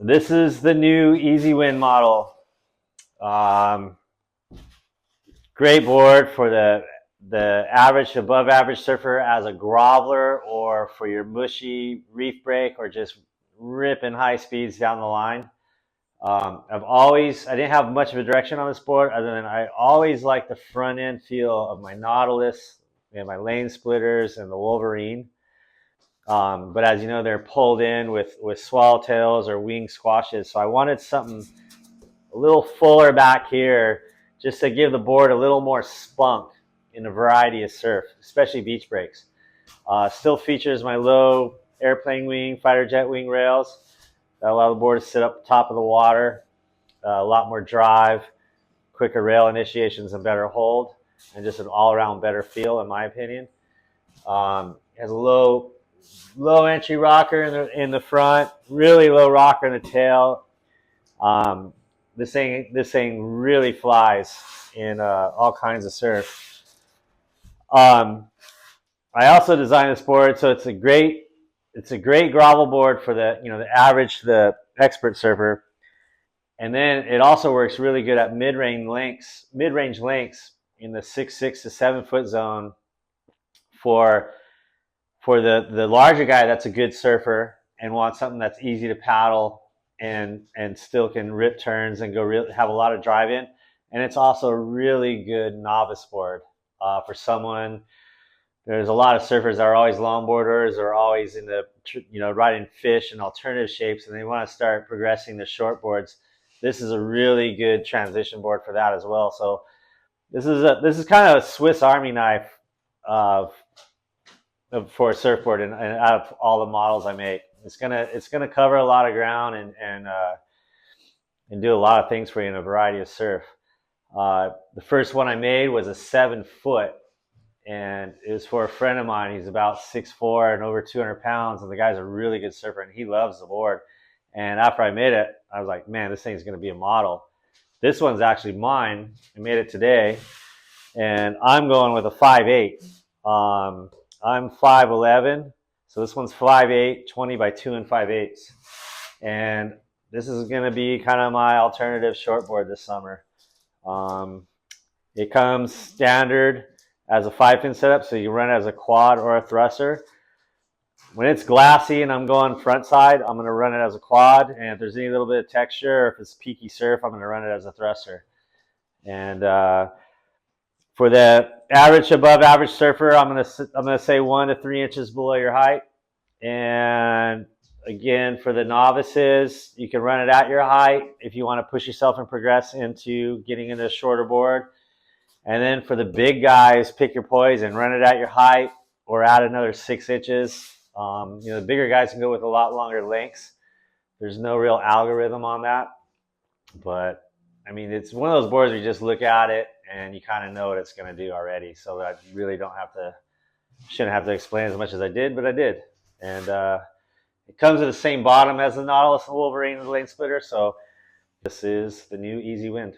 This is the new EasyW model. Um, Great board for the average, above average surfer as a groveler, or for your mushy reef break, or just ripping high speeds down the line. I didn't have much of a direction on this board other than I always like the front end feel of my Nautilus and my lane splitters and the Wolverine. But as you know, they're pulled in with swallowtails or wing squashes. So I wanted something a little fuller back here just to give the board a little more spunk in a variety of surf, especially beach breaks. Still features my low airplane wing, fighter jet wing rails that allow the board to sit up top of the water. A lot more drive, quicker rail initiations, and better hold, and just an all-around better feel, in my opinion. It has a low entry rocker in the front, really low rocker in the tail. This thing really flies in all kinds of surf. I also designed this board so it's a great grovel board for the expert surfer. And then it also works really good at mid-range lengths in the 6 to 7 foot zone for the larger guy that's a good surfer and wants something that's easy to paddle and still can rip turns and have a lot of drive in. And it's also a really good novice board for someone. There's a lot of surfers that are always longboarders or always in riding fish and alternative shapes, and they want to start progressing the short boards. This is a really good transition board for that as well. So this is kind of a Swiss Army knife for a surfboard, and out of all the models I make, it's gonna cover a lot of ground and do a lot of things for you in a variety of surf. The first one I made was a 7 foot, and it was for a friend of mine. He's about 6'4" and over 200 pounds, and the guy's a really good surfer, and he loves the board. And after I made it, I was like, man, this thing's going to be a model. This one's actually mine. I made it today, and I'm going with a 5'8". I'm 5'11", so this one's 5'8", 20 by 2 5/8. And this is going to be kind of my alternative shortboard this summer. It comes standard as a 5-pin setup, so you run it as a quad or a thruster. When it's glassy and I'm going front side, I'm going to run it as a quad. And if there's any little bit of texture, or if it's peaky surf, I'm going to run it as a thruster. And for the average, above average surfer, I'm going to say 1 to 3 inches below your height. And again, for the novices, you can run it at your height if you want to push yourself and progress into getting into a shorter board. And then for the big guys, pick your poison, run it at your height or add another 6 inches. The bigger guys can go with a lot longer lengths. There's no real algorithm on that, but I mean, it's one of those boards where you just look at it and you kind of know what it's going to do already. So that I really shouldn't have to explain as much as I did, but I did. And it comes with the same bottom as the Nautilus and Wolverine and the lane splitter. So this is the new EasyW.